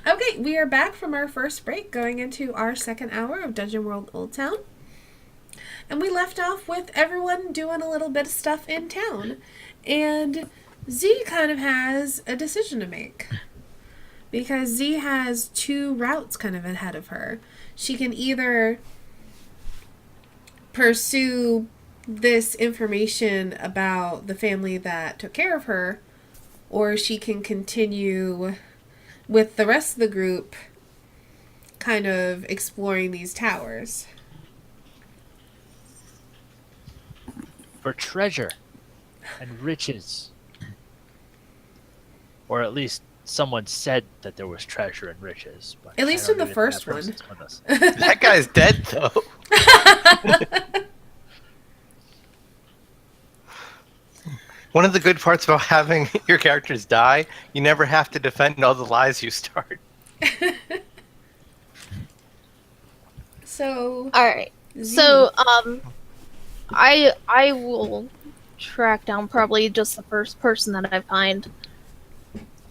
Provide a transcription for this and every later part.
Okay, we are back from our first break, going into our second hour of Dungeon World Oldtown. And we left off with everyone doing a little bit of stuff in town. And Z kind of has a decision to make. Because Z has two routes kind of ahead of her. She can either pursue this information about the family that took care of her, or she can continue with the rest of the group kind of exploring these towers. For treasure and riches. Or at least someone said that there was treasure and riches. But At least in the first one. That guy's dead, though. One of the good parts about having your characters die, you never have to defend all the lies you start. So... Alright. Z. So, I will track down probably just the first person that I find.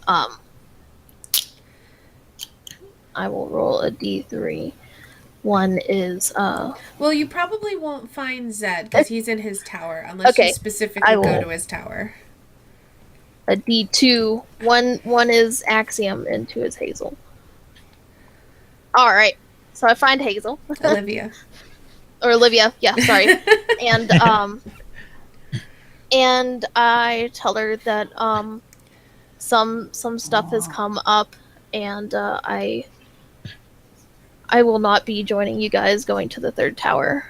I will roll a d3. One is, Well, you probably won't find Zed, because he's in his tower, unless you specifically go to his tower. a d2. One is Axiom, and two is Hazel. Alright. So I find Hazel. Olivia. Or Olivia, yeah, sorry. And I tell her that some stuff has come up, and I will not be joining you guys going to the third tower.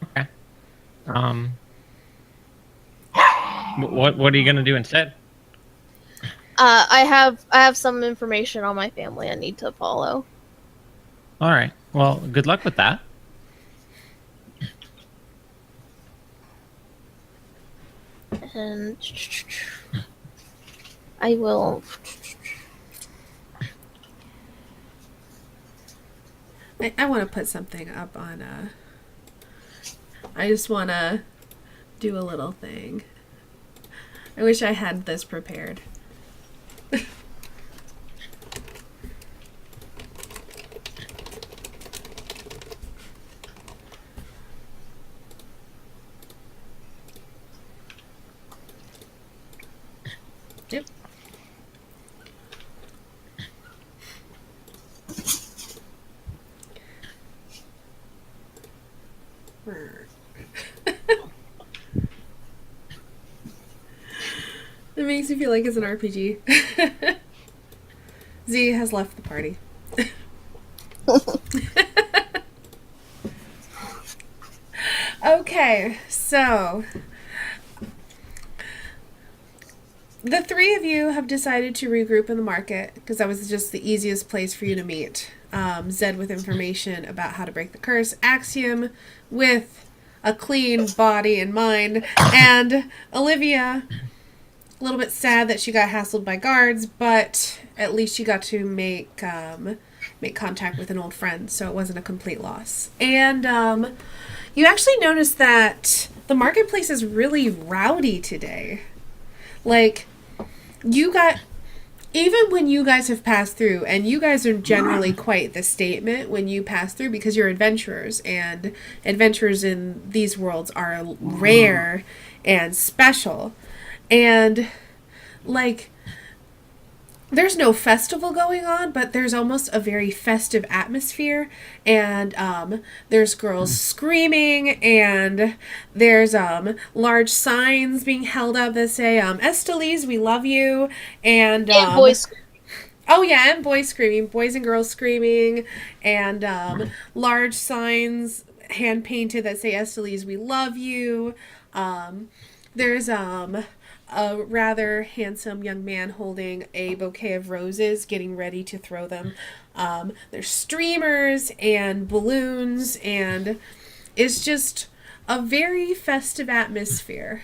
Okay. What are you gonna do instead? I have some information on my family I need to follow. All right. Well, good luck with that. And I will. I want to put something up on, I just want to do a little thing. I wish I had this prepared. Yep. It makes me feel like it's an RPG. Z has left the party. Okay, so the three of you have decided to regroup in the market because that was just the easiest place for you to meet. Zed with information about how to break the curse, Axiom with a clean body and mind, and Olivia, a little bit sad that she got hassled by guards, but at least she got to make contact with an old friend, so it wasn't a complete loss. And you actually noticed that the marketplace is really rowdy today. Like, even when you guys have passed through, and you guys are generally quite the statement when you pass through because you're adventurers, and adventurers in these worlds are rare and special. And, like, there's no festival going on, but there's almost a very festive atmosphere, and there's girls screaming, and there's large signs being held up that say Estelise, we love you, and boys screaming. Oh yeah, and boys screaming, boys and girls screaming, and large signs hand painted that say Estelise, we love you. There's a rather handsome young man holding a bouquet of roses, getting ready to throw them. There's streamers and balloons, and it's just a very festive atmosphere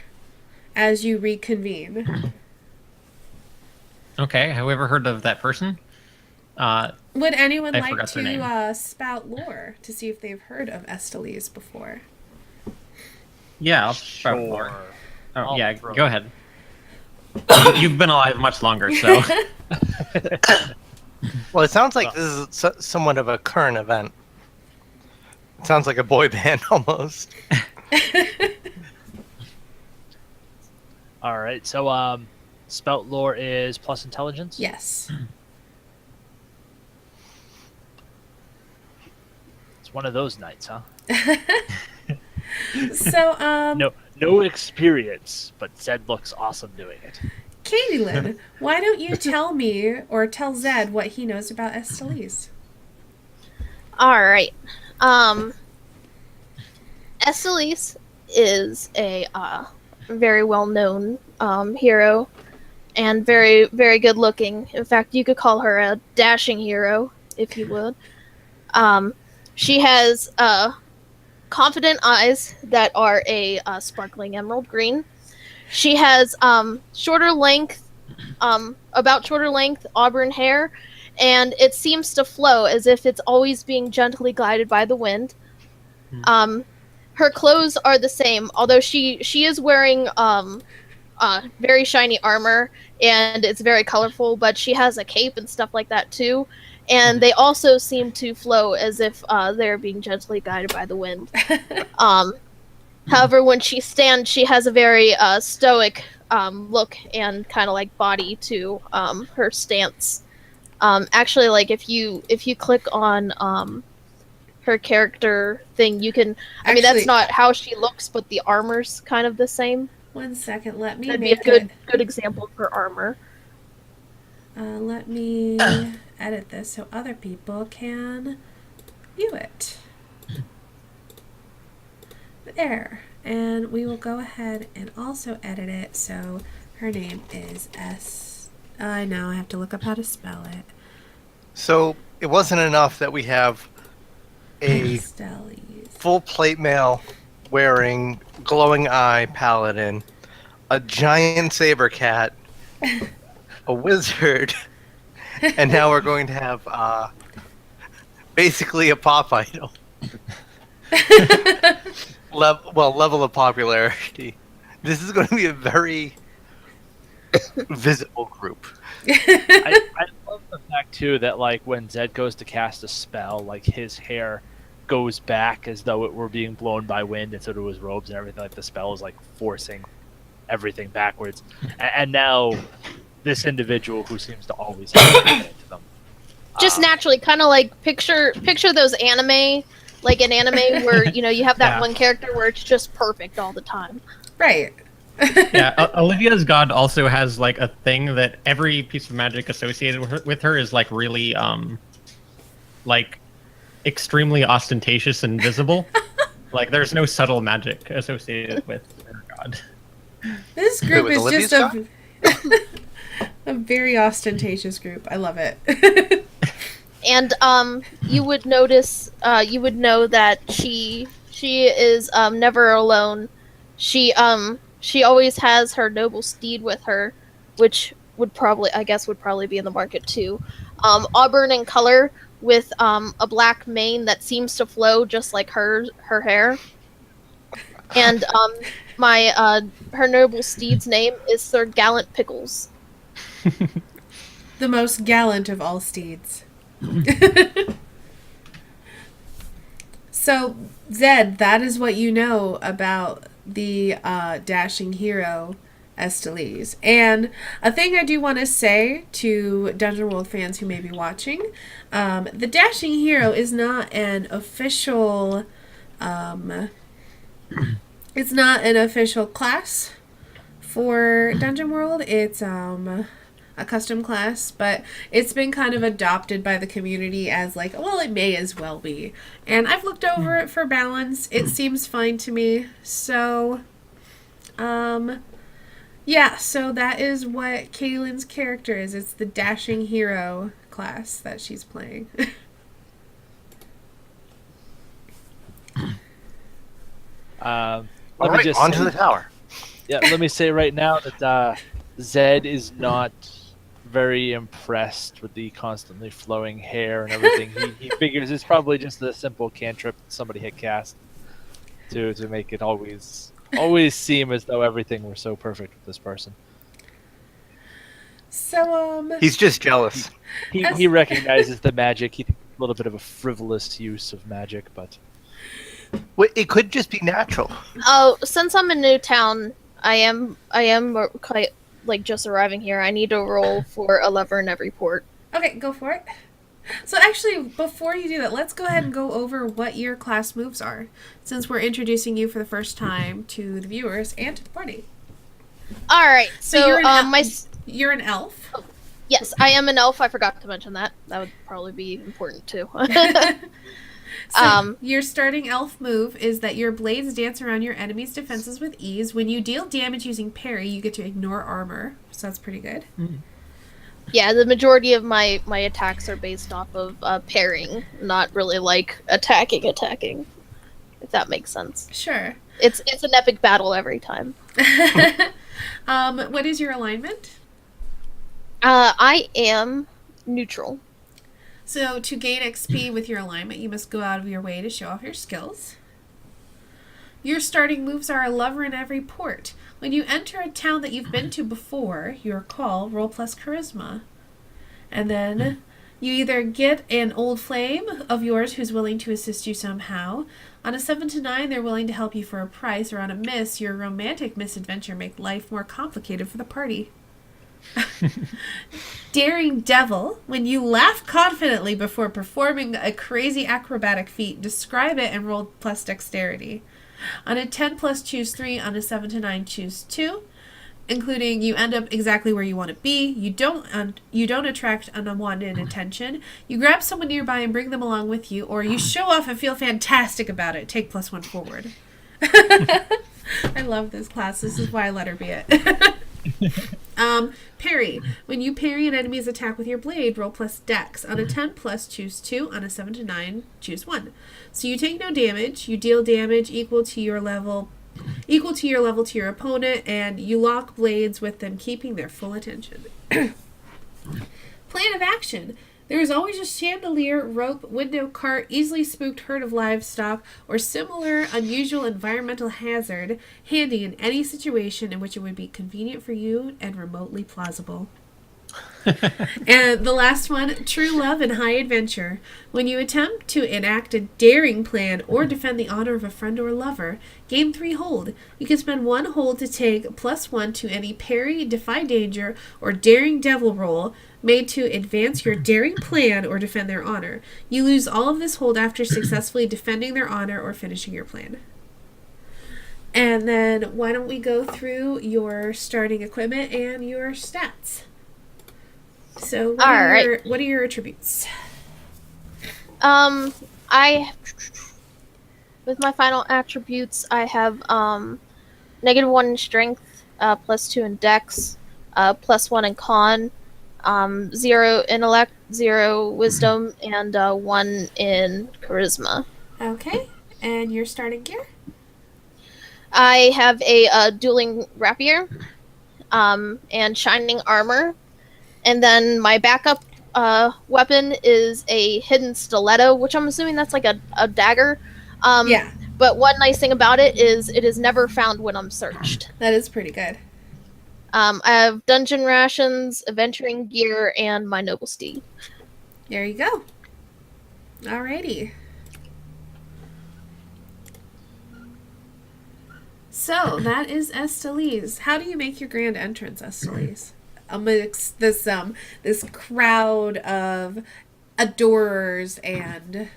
as you reconvene. Okay. Have we ever heard of that person? Would anyone I like forgot their name. to spout lore to see if they've heard of Estelise before? Yeah, I'll spout more. Oh, I'll yeah, throw go it. ahead. You've been alive much longer, so. Well, it sounds like this is somewhat of a current event. It sounds like a boy band almost. All right. So, spelt lore is plus intelligence. Yes. It's one of those nights, huh? So, No experience, but Zed looks awesome doing it. Catilyn, why don't you tell me or tell Zed what he knows about Estellise? All right. Estelise is a very well-known hero and very, very good-looking. In fact, you could call her a dashing hero, if you would. She has confident eyes that are a sparkling emerald green. She has about shoulder length auburn hair, and it seems to flow as if it's always being gently guided by the wind. Her clothes are the same, although she is wearing very shiny armor, and it's very colorful, but she has a cape and stuff like that too. And they also seem to flow as if they're being gently guided by the wind. However, when she stands, she has a very stoic look and kind of like body to her stance. Actually, like if you click on her character thing, you can. I mean, that's not how she looks, but the armor's kind of the same. 1 second. Let me That'd be make a good example of her armor. let me edit this so other people can view it. There. And we will go ahead and also edit it so her name is I know, I have to look up how to spell it. So it wasn't enough that we have a Estellise. full plate mail wearing glowing eye paladin, a giant saber cat, a wizard, and now we're going to have basically a pop idol. Level of popularity. This is going to be a very visible group. I love the fact too that like when Zed goes to cast a spell, like his hair goes back as though it were being blown by wind, and so do his robes and everything. Like the spell is like forcing everything backwards. And now this individual who seems to always have everything to them. Just naturally, kind of like picture those anime, like an anime where you have that one character where it's just perfect all the time. Right. Yeah, Olivia's god also has like a thing that every piece of magic associated with her is like really like extremely ostentatious and visible. Like there's no subtle magic associated with her god. This group with is Olivia's just a very ostentatious group. I love it. And you would know that she is never alone. She always has her noble steed with her, which would probably be in the market too. Auburn in color with a black mane that seems to flow just like her hair. And her noble steed's name is Sir Gallant Pickles. The most gallant of all steeds. So, Zed, that is what you know about the dashing hero Estellise. And a thing I do want to say to Dungeon World fans who may be watching, the dashing hero is not an official it's not an official class for Dungeon World. It's a custom class, but it's been kind of adopted by the community as like, well, it may as well be. And I've looked over it for balance. It seems fine to me. So, yeah, so that is what Catilyn's character is. It's the dashing hero class that she's playing. All right, onto the tower. Yeah, let me say right now that Zed is not very impressed with the constantly flowing hair and everything. He figures it's probably just a simple cantrip somebody had cast to make it always seem as though everything were so perfect with this person. So, He's just jealous. He recognizes the magic. He thinks it's a little bit of a frivolous use of magic, but It could just be natural. Oh, since I'm in Newtown, I am quite like just arriving here. I need to roll for a lever in every port. okay, go for it. So actually, before you do that, let's go ahead and go over what your class moves are, since we're introducing you for the first time to the viewers and to the party. All right, so you're an my you're an elf. yes, I am an elf. I forgot to mention that. That would probably be important too. So your starting elf move is that your blades dance around your enemy's defenses with ease. When you deal damage using parry, you get to ignore armor. So that's pretty good. Yeah, the majority of my attacks are based off of parrying, not really like attacking, if that makes sense. Sure. It's an epic battle every time. What is your alignment? I am neutral. So to gain XP with your alignment, you must go out of your way to show off your skills. Your starting moves are a lever in every port. When you enter a town that you've been to before, your call, roll plus charisma. And then you either get an old flame of yours who's willing to assist you somehow. On a 7 to 9, they're willing to help you for a price, or on a miss, your romantic misadventure make life more complicated for the party. Daring Devil, when you laugh confidently before performing a crazy acrobatic feat, describe it and roll plus dexterity. On a 10 plus, choose 3. On a 7 to 9, choose 2. Including you end up exactly where you want to be. You don't attract unwanted attention. You grab someone nearby and bring them along with you, or you show off and feel fantastic about it. Take plus 1 forward. I love this class. This is why I let her be it. Parry. When you parry an enemy's attack with your blade, roll plus dex. On a 10 plus, choose 2. On a 7 to 9, choose 1. So you take no damage. You deal damage equal to your level to your opponent, and you lock blades with them, keeping their full attention. Plan of action. There is always a chandelier, rope, window, cart, easily spooked herd of livestock, or similar unusual environmental hazard handy in any situation in which it would be convenient for you and remotely plausible. And the last one, true love and high adventure. When you attempt to enact a daring plan or defend the honor of a friend or lover, gain 3 hold. You can spend 1 hold to take plus 1 to any parry, defy danger, or daring devil roll made to advance your daring plan or defend their honor. You lose all of this hold after successfully defending their honor or finishing your plan. And then why don't we go through your starting equipment and your stats? So what are your attributes? With my final attributes, I have -1 in strength, +2 in dex, +1 in con, 0 intellect, 0 wisdom, and 1 in charisma. Okay, and your starting gear? I have a dueling rapier, and shining armor. And then my backup weapon is a hidden stiletto, which I'm assuming that's like a dagger. Yeah. But one nice thing about it is never found when I'm searched. That is pretty good. I have dungeon rations, adventuring gear, and my noble steed. There you go. Alrighty. So, that is Estelise. How do you make your grand entrance, Estelise? Amidst this crowd of adorers and...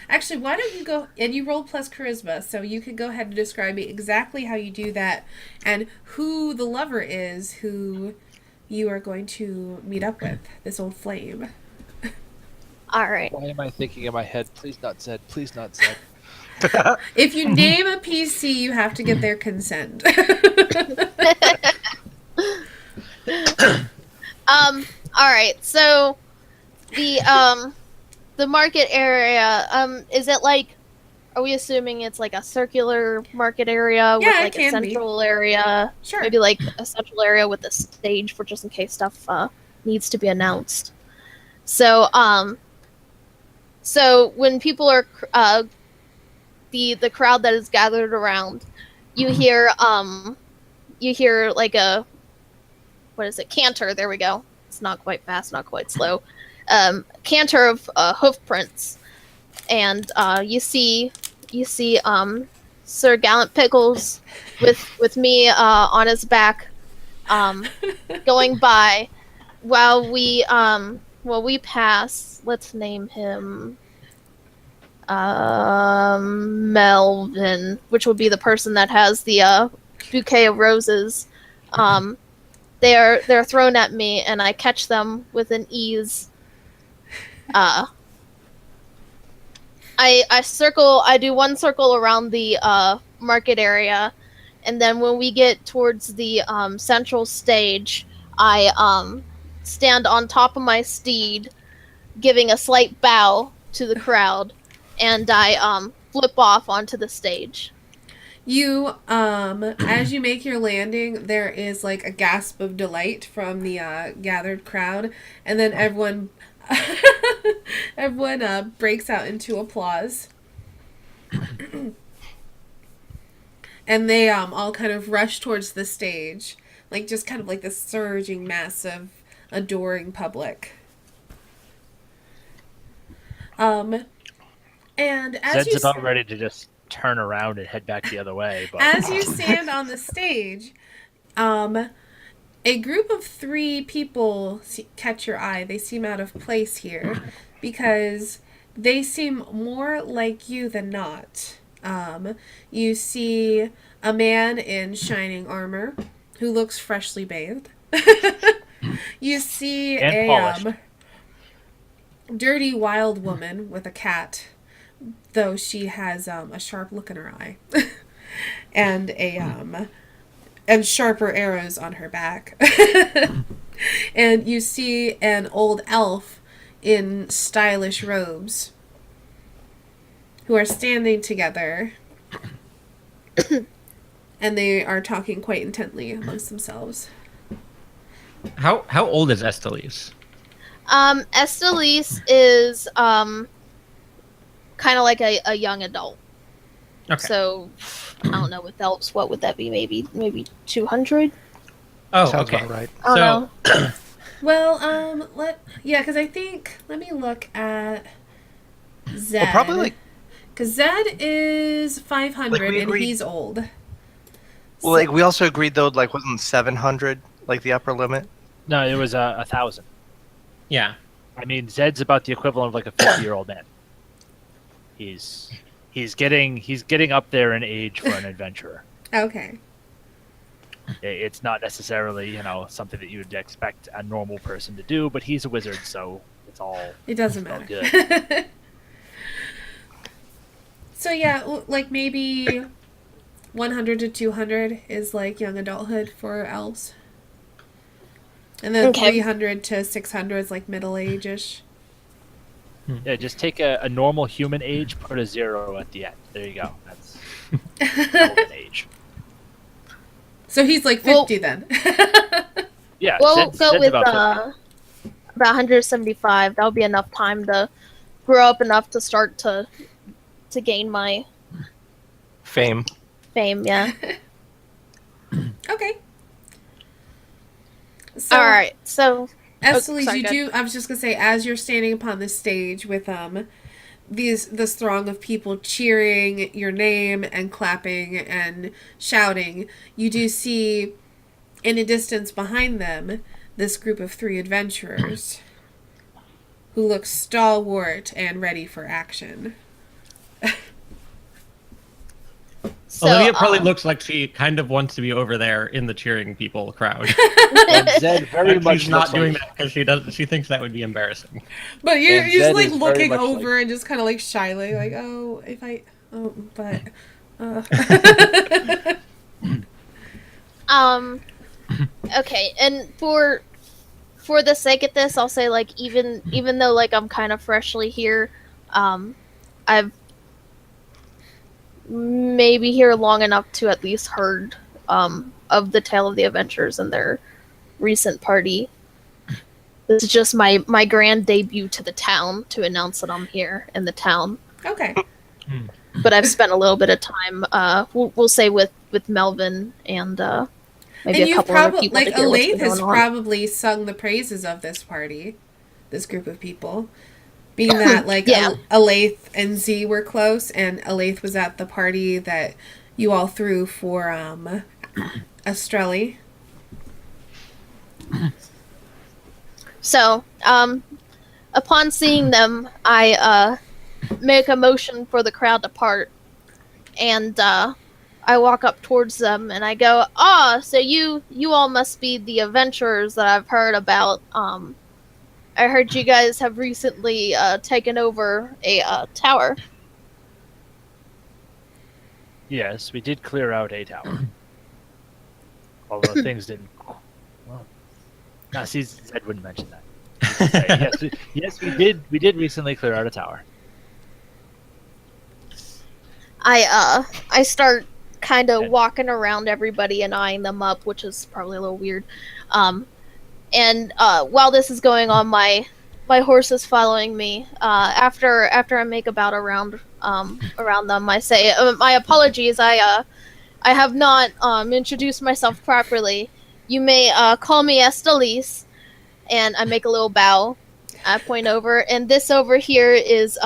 Actually, why don't you go... And you roll plus charisma, so you can go ahead and describe me exactly how you do that and who the lover is who you are going to meet up with, this old flame. Alright. why am I thinking in my head, please not Zed, please not Zed? If you name a PC, you have to get their consent. Alright, so the market area, is it like, are we assuming it's like a circular market area with Yeah, it like a can be. central area? Sure. Maybe like a central area with a stage for just in case stuff needs to be announced. So when people are the crowd that is gathered around, you hear like what is it? Canter. There we go. It's not quite fast, not quite slow. Canter of hoof prints, and you see Sir Gallant Pickles with me on his back, going by while we pass. Let's name him Melvin, which would be the person that has the bouquet of roses. They're thrown at me, and I catch them with an ease. I do one circle around the market area, and then when we get towards the central stage, I stand on top of my steed, giving a slight bow to the crowd, and I flip off onto the stage. You, as you make your landing, there is like a gasp of delight from the gathered crowd, and then everyone breaks out into applause. And they all kind of rush towards the stage, like just kind of like this surging mass of adoring public. And as Zed's about ready to just turn around and head back the other way. But as you stand on the stage, a group of 3 people catch your eye. They seem out of place here because they seem more like you than not. You see a man in shining armor who looks freshly bathed. You see And a polished. dirty wild woman with a cat, though she has a sharp look in her eye, and and sharper arrows on her back. And you see an old elf in stylish robes who are standing together, and they are talking quite intently amongst themselves. How old is Estelise? Estelise is kind of like a young adult. Okay. So I don't know with elves, what would that be? Maybe 200. Oh, Sounds okay. about right. I don't know. Well, because I think, let me look at Zed. Well, probably like, Because Zed is 500 Like, we and agreed- he's old. well, like we also agreed though, like wasn't 700 like the upper limit? no, it was 1,000. Yeah. I mean, Zed's about the equivalent of like a 50-year-old man. He's getting up there in age for an adventurer. Okay. It's not necessarily, something that you would expect a normal person to do, but he's a wizard, so it's all It doesn't all matter. good. So yeah, like maybe 100 to 200 is like young adulthood for elves. And then Okay. 300 to 600 is like middle age-ish. Yeah, just take a normal human age, put a 0 at the end. There you go. That's golden age. So he's like 50 then. Yeah, We'll Zed's go with about 50. about 175. That'll be enough time to grow up enough to start to gain my Fame. fame. Yeah. Okay. So, All right. So Estelise, sorry, you go do. I was just gonna say, as you're standing upon the stage with this throng of people cheering your name and clapping and shouting, you do see, in a distance behind them, this group of 3 adventurers who look stalwart and ready for action. Olivia probably looks like she kind of wants to be over there in the cheering people crowd. And Zed very But much she's not looks doing like, that because she does. She thinks that would be embarrassing. But you're And just Zed like is very looking much over like- and just kind of like shyly, like, oh, if I, oh, but. Okay, and for the sake of this, I'll say like even though like I'm kind of freshly here, I've maybe here long enough to at least heard of the tale of the adventurers and their recent party. This is just my grand debut to the town to announce that I'm here in the town. Okay. But I've spent a little bit of time, we'll say with Melvin and maybe And a you've couple other probably, people to like, hear what's been Olathe has going on. probably sung the praises of this party, this group of people. Being that, like, Yeah. Olathe and Z were close, and Olathe was at the party that you all threw for, Estrelli. So, upon seeing them, I make a motion for the crowd to part, and I walk up towards them and I go, so you all must be the adventurers that I've heard about. I heard you guys have recently taken over a tower." Yes, we did clear out a tower. Although things didn't. Well, no, see, Zed wouldn't mention that. Yes, we did. We did recently clear out a tower. I start kind of Okay. walking around everybody and eyeing them up, which is probably a little weird. And while this is going on, my horse is following me. After I make about around them, I say, "My apologies. I have not introduced myself properly. You may call me Estelise." And I make a little bow. I point over, and this over here is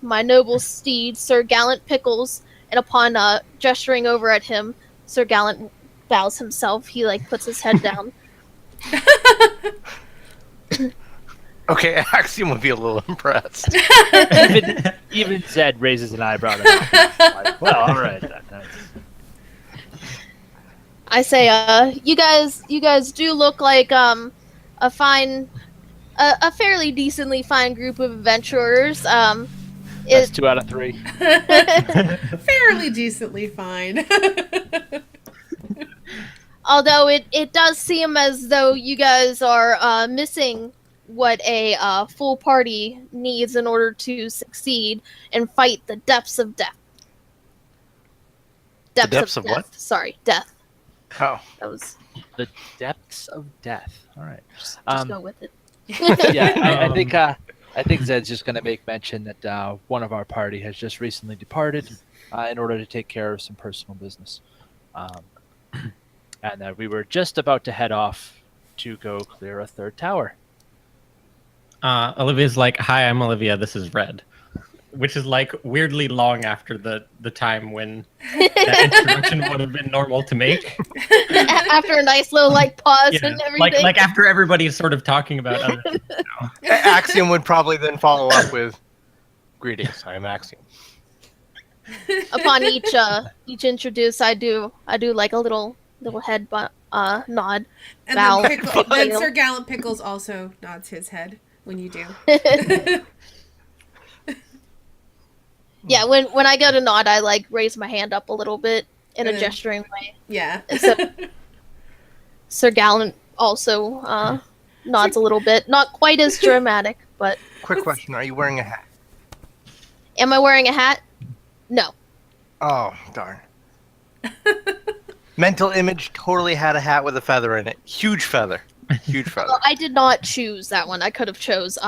my noble steed, Sir Gallant Pickles. And upon gesturing over at him, Sir Gallant bows himself. He puts his head down. Okay, Axiom would be a little impressed. Even Zed raises an eyebrow. To that. Like, well, all right. That's... I say, you guys do look like a fairly decently fine group of adventurers. That's 2 out of 3. Fairly decently fine. Although it does seem as though you guys are missing what a full party needs in order to succeed and fight the depths of death. depths of death. what? Sorry, death. Oh. That was The depths of death. All right. just Um, go with it. Yeah, I think Zed's just going to make mention that one of our party has just recently departed in order to take care of some personal business, and that we were just about to head off to go clear a third tower. Olivia's like, "Hi, I'm Olivia. This is Red," which is weirdly long after the time when that introduction would have been normal to make. After a nice little pause Yeah, and everything. like after everybody's sort of talking about other things now. Axiom would probably then follow up with, "Greetings, I am Axiom." Upon each introduce, I do a little head nod. And Bow. then Sir Gallant Pickles also nods his head when you do. Yeah, when I go to nod, I raise my hand up a little bit in a And then- gesturing way. Yeah. So, Sir Gallant also nods a little bit, not quite as dramatic, but Quick question: are you wearing a hat? am I wearing a hat? No. Oh, darn. Mental image totally had a hat with a feather in it. Huge feather. Huge feather. Well, I did not choose that one. I could have chose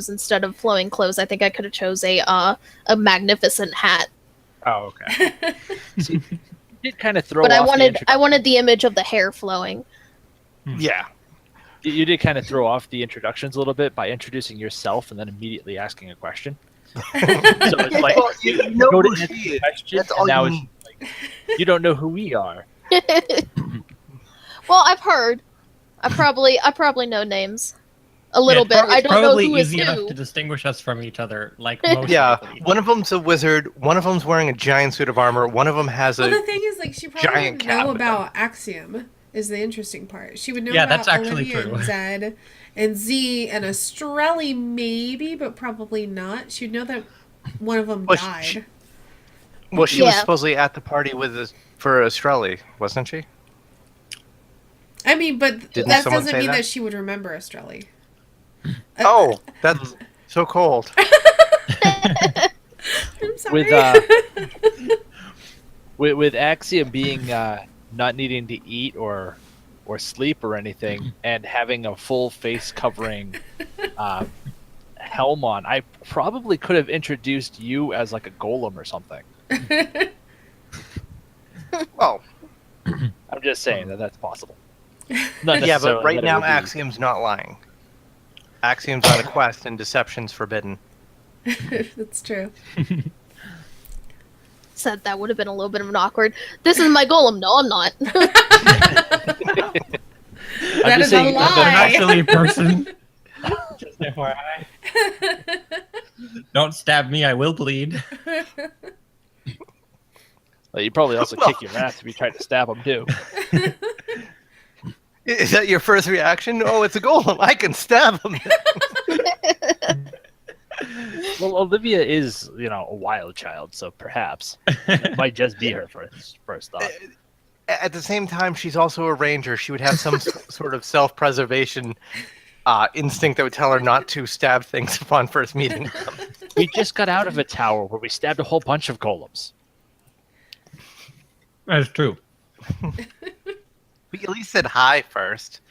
instead of flowing clothes. I think I could have chose a magnificent hat. Oh, okay. See, you did kind of throw But off I the wanted introduction. the image of the hair flowing. Yeah. You did kind of throw off the introductions a little bit by introducing yourself and then immediately asking a question. So it's like Well, you know go to who answer she the is. question, That's and all now you it's need. like, you don't know who we are. Well, I've heard. I probably know names a little bit. I don't know Probably who is easy enough who. to distinguish us from each other. Most Yeah, likely. one of them's a wizard. One of them's wearing a giant suit of armor. One of them has Well, the a. thing is, she probably giant would cat know with about Axiom. Is the interesting part. She would know Yeah, about that's actually Olivia true. and Zed and Z and Estrelli maybe, but probably not. She'd know that one of them Well, died. she was Yeah. supposedly at the party with us for Estrelli, wasn't she? I mean, but Didn't that someone doesn't say mean that? that she would remember Estrelli. Oh, that's so cold. I'm sorry. With Axiom being not needing to eat or sleep or anything, and having a full face covering helm on, I probably could have introduced you as like a golem or something. Well, I don't I'm just saying that's possible. Not Yeah, but necessarily right that it now would be- Axiom's not lying. Axiom's on a quest and deception's forbidden. That's true. Said that would have been a little bit of an awkward. This is my golem. No, I'm not. That just is a saying, I'm lie. actually a person. Just FYI. Don't stab me, I will bleed. Well, you'd probably also kick your ass if you tried to stab him too. Is that your first reaction? Oh, it's a golem. I can stab him. Well, Olivia is, a wild child, so perhaps it might just be her first thought. At the same time, she's also a ranger. She would have some sort of self-preservation instinct that would tell her not to stab things upon first meeting them. We just got out of a tower where we stabbed a whole bunch of golems. That's true. We at least said hi first.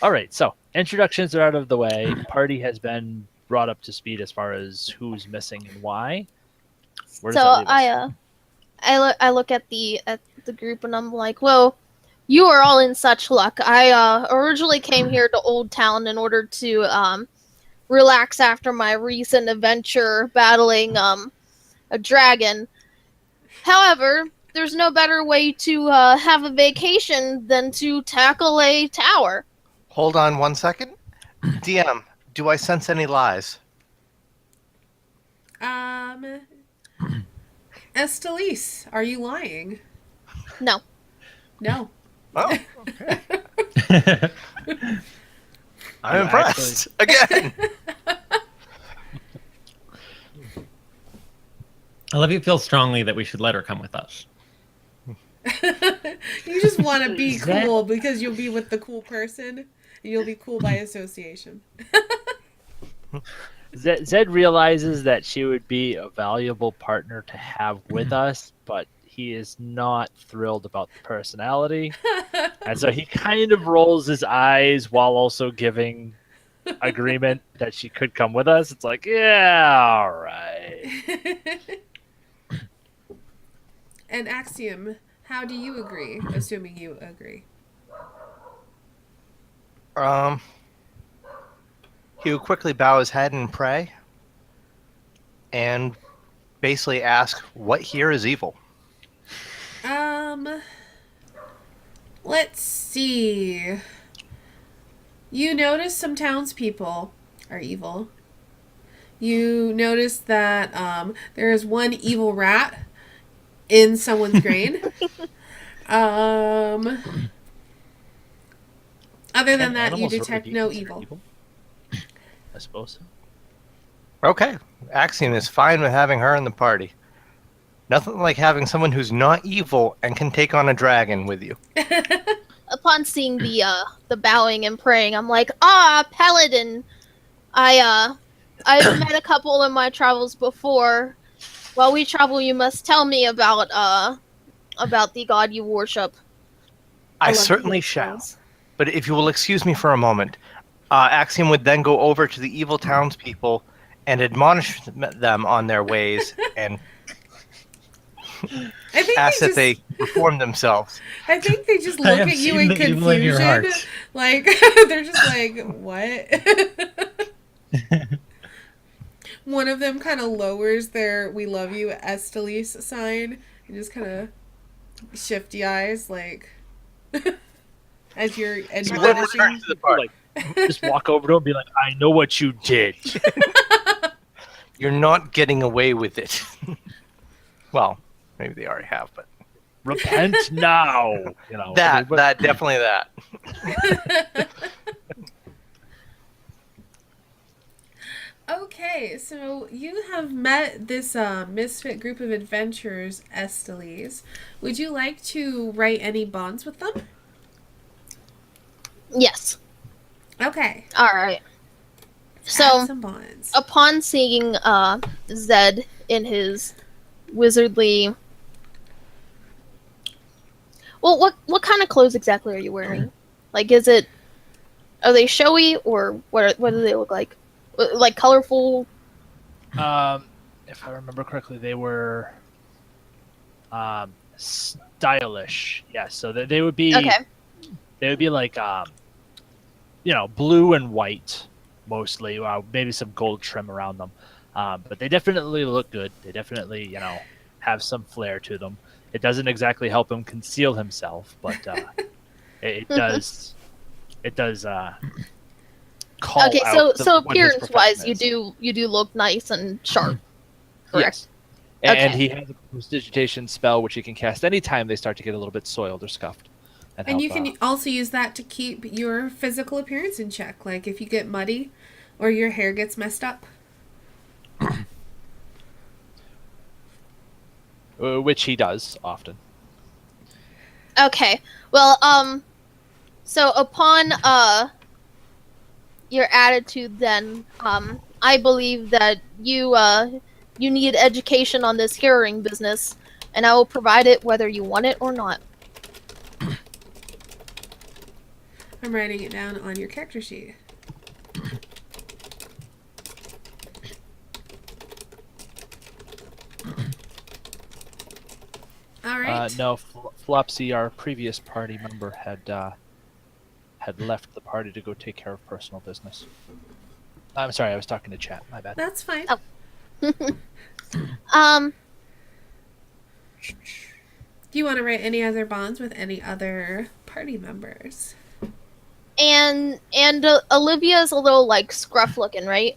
All right, so introductions are out of the way. Party has been brought up to speed as far as who's missing and why. Where does So that leave us? I look at the group and I'm like, well, you are all in such luck. I originally came here to Oldtown in order to relax after my recent adventure battling a dragon. However, there's no better way to have a vacation than to tackle a tower. Hold on 1 second. DM, do I sense any lies? Estelise, are you lying? No. No. Oh, okay. I'm You impressed. Again. Olivia feels strongly that we should let her come with us. You just want to be Is that- cool because you'll be with the cool person. And you'll be cool by association. Zed realizes that she would be a valuable partner to have with us, but he is not thrilled about the personality. And so he kind of rolls his eyes while also giving agreement that she could come with us. It's like, yeah, all right. And Axiom, how do you agree? Assuming you agree. He would quickly bow his head and pray, and basically ask, "What here is evil?" Let's see. You notice some townspeople are evil. You notice that there is one evil rat in someone's grain. Other than Can that, you animals really detect be no considered evil. I suppose so. Okay, Axiom is fine with having her in the party. Nothing like having someone who's not evil and can take on a dragon with you. Upon seeing the bowing and praying, I'm like, paladin. I've met a couple in my travels before. While we travel, you must tell me about the god you worship. I love certainly these shall. things. But if you will excuse me for a moment, Axiom would then go over to the evil townspeople and admonish them on their ways and I think ask that they they reform themselves. I think they just I look have at you seen in the evil in your confusion. heart. Like they're just like, what? One of them kind of lowers their "We love you, Estelise" sign and just kind of shifty eyes, like as you're Return admonishing. to the party. Like, just walk over to him and be like, I know what you did. You're not getting away with it. Well, maybe they already have, but Repent now. that everybody- definitely that. Okay, so you have met this misfit group of adventurers, Estelise. Would you like to write any bonds with them? Yes. Okay. All right. Add So, some bonds. upon seeing Zed in his wizardly, well, what kind of clothes exactly are you wearing? Like, are they showy or what do they look like? Like colorful? If I remember correctly, they were stylish. Yes, so they would be Okay. they would be like blue and white mostly. Maybe some gold trim around them, but they definitely look good. They definitely have some flair to them. It doesn't exactly help him conceal himself, but it does. It does call Okay, out so what his appearance wise, profession you is. do look nice and sharp. Correct. Yes. And Okay. he has a prestidigitation spell which he can cast anytime they start to get a little bit soiled or scuffed. And help, you can also use that to keep your physical appearance in check. Like if you get muddy or your hair gets messed up. which he does often. Okay. Well, so upon your attitude, then I believe that you need education on this hearing business, and I will provide it whether you want it or not. I'm writing it down on your character sheet. All right. No, Flopsy, our previous party member, had left the party to go take care of personal business. I'm sorry, I was talking to chat. My bad. That's fine. Oh. Do you want to write any other bonds with any other party members? And Olivia's a little like scruff looking, right?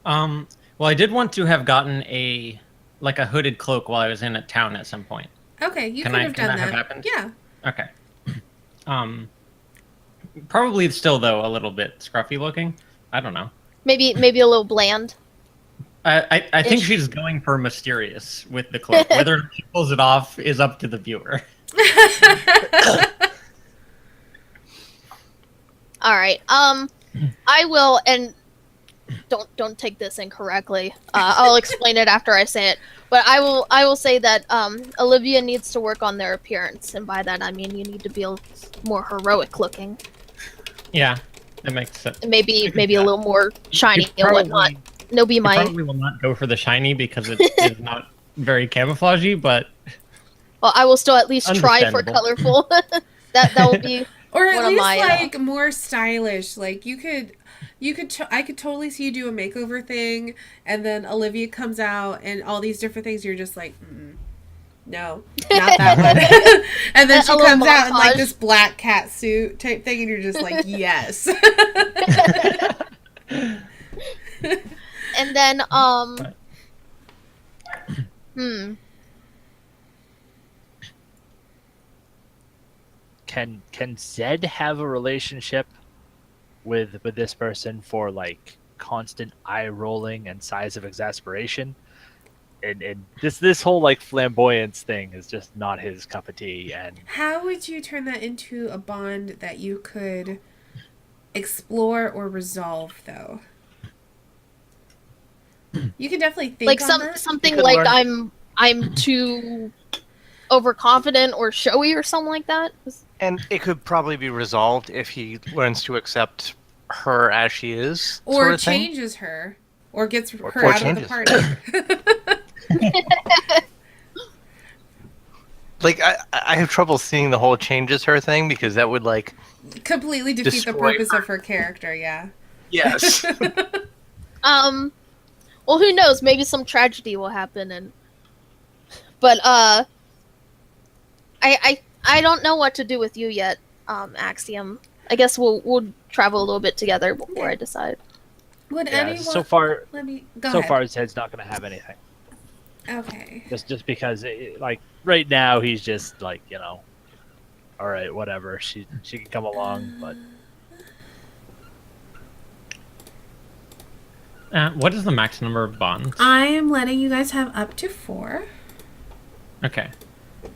Well, I did want to have gotten a hooded cloak while I was in a town at some point. Okay, you Can could I- have can done that have that. happened? Yeah. Okay. Probably still though a little bit scruffy looking. I don't know. Maybe a little bland. I think Ish. she's going for mysterious with the cloak. Whether she pulls it off is up to the viewer. All right. I will, and don't take this incorrectly. I'll explain it after I say it. But I will say that Olivia needs to work on their appearance, and by that I mean you need to be more heroic looking, Yeah, that makes sense. and maybe a little more shiny You and whatnot. No, be my. probably will not go for the shiny because it is not very camouflagey, but Well, I will still at least try for Understandable. colorful. that will be. Or at One of least my, like more stylish. Like I could totally see you do a makeover thing, and then Olivia comes out and all these different things. You're just like, no, not that one. And then A she little comes out in like montage. this black cat suit type thing, and you're just like, yes. And then Can Zed have a relationship with this person for like constant eye rolling and sighs of exasperation? And this whole like flamboyance thing is just not his cup of tea. And How would you turn that into a bond that you could explore or resolve, though? You can definitely think like on that. something You could like learn- I'm too overconfident or showy or something like that. And it could probably be resolved if he learns to accept her as she is, Or sort of thing. changes her, or gets her or out changes. of the party. Like I have trouble seeing the whole changes her thing because that would like Completely defeat the Destroy purpose her. of her character, yeah. yes. Well, who knows? Maybe some tragedy will happen, but I don't know what to do with you yet, Axiom. I guess we'll travel a little bit together before I decide. Would yeah, anyone... so far, Let me... Go so ahead. far Zed's not going to have anything. Okay. Just because like right now he's just like all right, whatever. She can come along, but what is the max number of bonds? I am letting you guys have up to 4. Okay.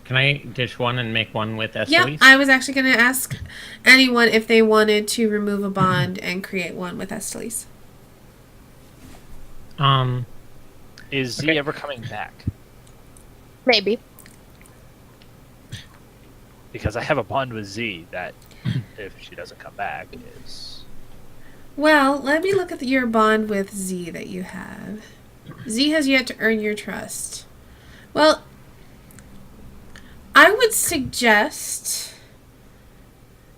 Can I ditch one and make one with Yeah, Estelice? I was actually going to ask anyone if they wanted to remove a bond and create one with Estelice. is Okay. he ever coming back? Maybe. Because I have a bond with Z that if she doesn't come back is Well, let me look at your bond with Z that you have. Z has yet to earn your trust. Well, I would suggest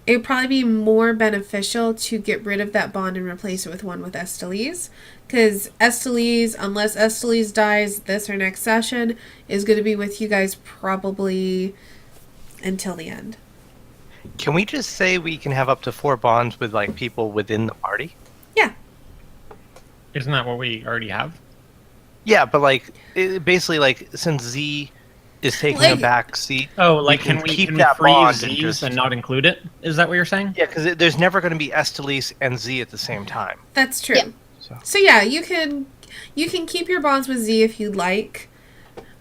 it would probably be more beneficial to get rid of that bond and replace it with one with Estelise. Because Estelise, unless Estelise dies this or next session, is going to be with you guys probably until the end. Can we just say we can have up to 4 bonds with like people within the party? Yeah. Isn't that what we already have? Yeah, but like basically, like since Z is taking a back seat. Oh, like can we keep that freeze bond Z's and not include it? Is that what you're saying? Yeah, because there's never going to be Estelise and Z at the same time. That's true. Yeah. So yeah, you can keep your bonds with Z if you'd like,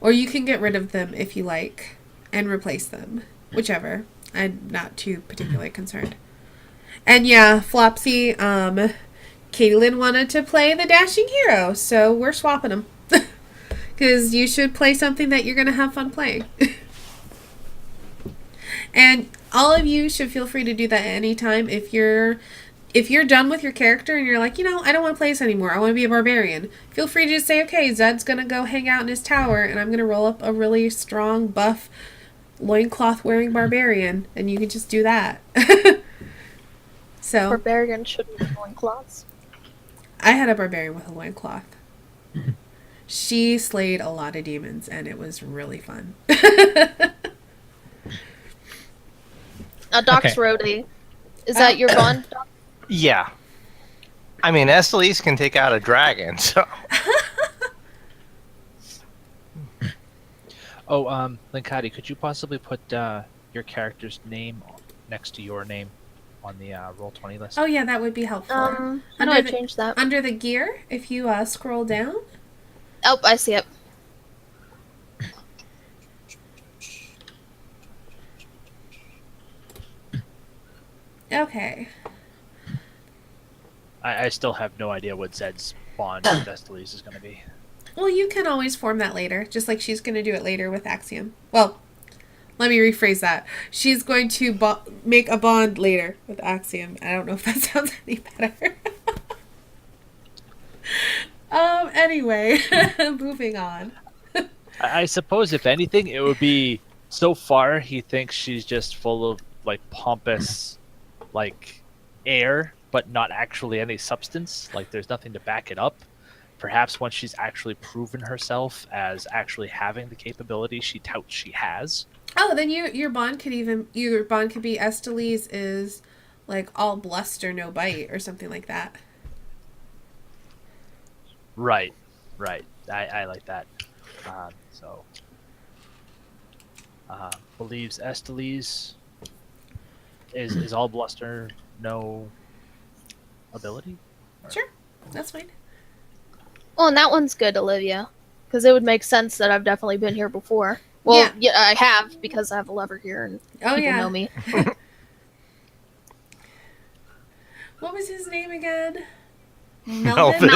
or you can get rid of them if you like and replace them, whichever. I'm not too particularly concerned. And yeah, Flopsy, Catilyn wanted to play the dashing hero, so we're swapping them. Because you should play something that you're going to have fun playing. And all of you should feel free to do that at any time. If you're done with your character and you're like, I don't want to play this anymore, I want to be a barbarian, feel free to just say, okay, Zed's going to go hang out in his tower, and I'm going to roll up a really strong, buff, loincloth-wearing barbarian, and you can just do that. So Barbarian shouldn't have loincloths. I had a barbarian with a loincloth. She slayed a lot of demons, and it was really fun. Doc's Rody. Is that your bond, Doc? Yeah. I mean, Estelise can take out a dragon, so... Oh, Linkati, could you possibly put your character's name next to your name on the Roll20 list? Oh yeah, that would be helpful. How do I change that? Under the gear, if you scroll down. Oh, I see it. Okay. I still have no idea what Zed's bond with Estelise is going to be. Well, you can always form that later, just like she's going to do it later with Axiom. Well, let me rephrase that. She's going to make a bond later with Axiom. I don't know if that sounds any better. Anyway, moving on. I suppose, if anything, it would be, so far, he thinks she's just full of, like, pompous, like, air, but not actually any substance. Like, there's nothing to back it up. Perhaps once she's actually proven herself as actually having the capability she touts she has. Oh, then your bond could be Estelise is like all bluster, no bite, or something like that. Right. I like that. Believes Estelise is all bluster, no ability? Sure, that's fine. Well, and that one's good, Olivia. Because it would make sense that I've definitely been here before. Well, yeah, I have, because I have a lover here and people know me. What was his name again? Melvin.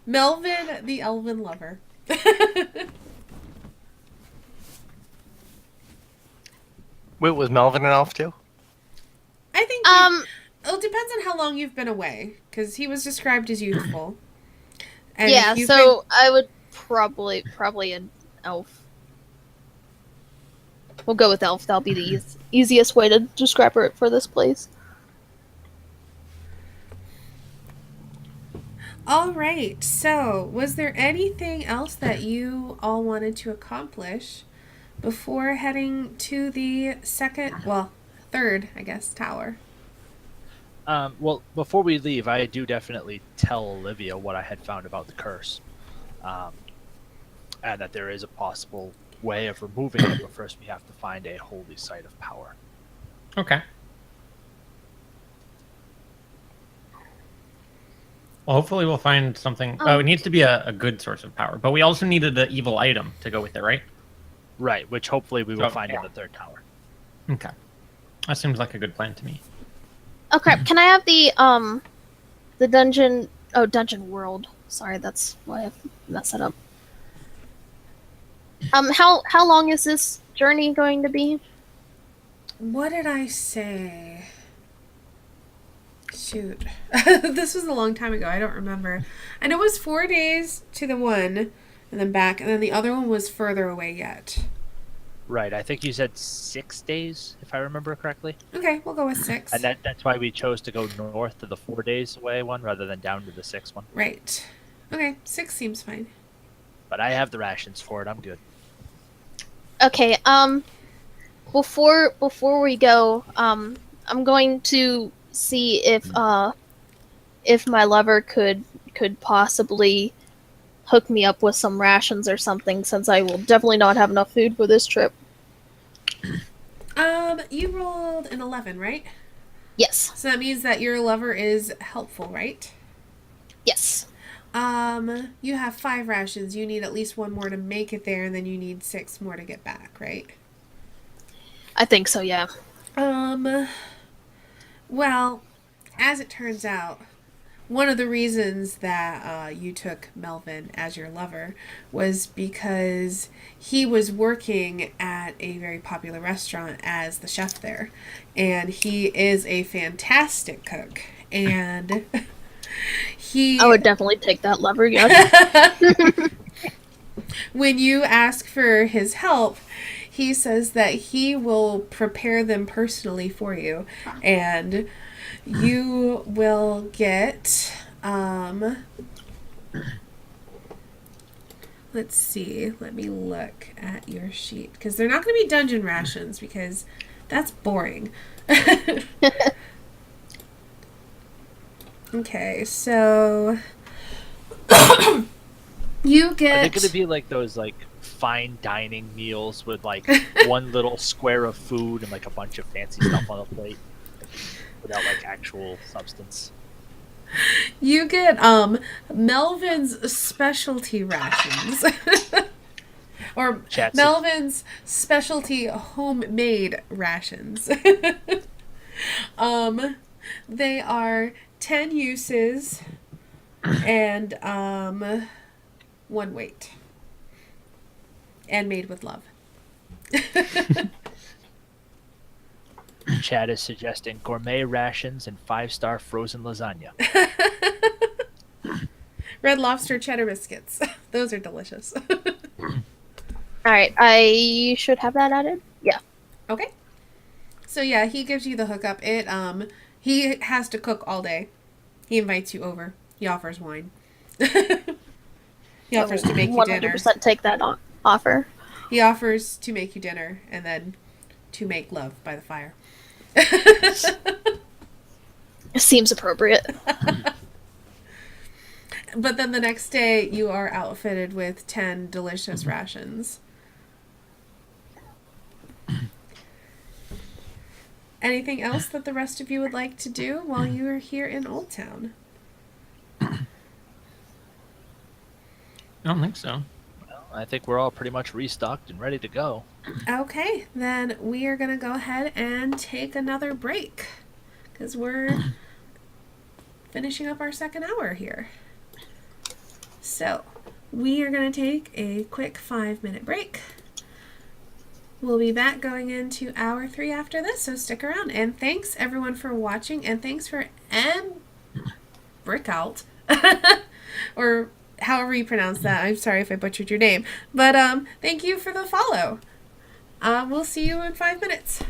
Melvin, the elven lover. Wait, was Melvin an elf too? I think it depends on how long you've been away, because he was described as youthful. And yeah, so I would probably an elf. We'll go with elf. That'll be the easiest way to describe it for this place. All right. So, was there anything else that you all wanted to accomplish before heading to the third, I guess, tower? Well, before we leave, I do definitely tell Olivia what I had found about the curse. And that there is a possible way of removing it, but first we have to find a holy site of power. Okay. Well, hopefully we'll find something. Oh, it needs to be a good source of power. But we also needed the evil item to go with it, right? Right, which hopefully we will find in the third tower. Okay. That seems like a good plan to me. Oh crap, can I have the dungeon... Oh, Dungeon World. Sorry, that's why I've messed it up. How long is this journey going to be? What did I say? Shoot. This was a long time ago. I don't remember. I know it was 4 days to the one, and then back, and then the other one was further away yet. Right. I think you said 6 days, if I remember correctly. Okay, we'll go with 6. And that's why we chose to go north to the 4 days away one rather than down to the 6 one. Right. Okay, 6 seems fine. But I have the rations for it. I'm good. Okay. Before we go, I'm going to see if my lover could possibly hook me up with some rations or something, since I will definitely not have enough food for this trip. You rolled an 11, right? Yes. So that means that your lover is helpful, right? Yes. You have 5 rations. You need at least 1 more to make it there, and then you need 6 more to get back, right? I think so, yeah. Well, as it turns out, one of the reasons that you took Melvin as your lover was because he was working at a very popular restaurant as the chef there. And he is a fantastic cook. And I would definitely take that lover, yes. when you ask for his help, he says that he will prepare them personally for you. And you will get, let's see, let me look at your sheet, because they're not going to be dungeon rations, because that's boring. Okay, so you get... Are they going to be like those like fine dining meals with like one little square of food and like a bunch of fancy stuff on a plate without like actual substance? You get Melvin's specialty rations. Or Chatsy. Melvin's specialty homemade rations. They are 10 uses and 1 weight. And made with love. Chad is suggesting gourmet rations and 5-star frozen lasagna. Red Lobster cheddar biscuits. Those are delicious. Alright, I should have that added? Yeah. Okay. So yeah, he gives you the hookup. He has to cook all day. He invites you over. He offers wine. He offers to make you dinner. 100% take that offer. He offers to make you dinner and then to make love by the fire. Seems appropriate. But then the next day, you are outfitted with 10 delicious rations. Anything else that the rest of you would like to do while you are here in Oldtown? I don't think so. Well, I think we're all pretty much restocked and ready to go. Okay, then we are going to go ahead and take another break. Because we're finishing up our second hour here. So, we are going to take a quick 5-minute break. We'll be back going into hour 3 after this, so stick around. And thanks everyone for watching, and thanks for Brickout, or however you pronounce that. I'm sorry if I butchered your name, but thank you for the follow. We'll see you in 5 minutes.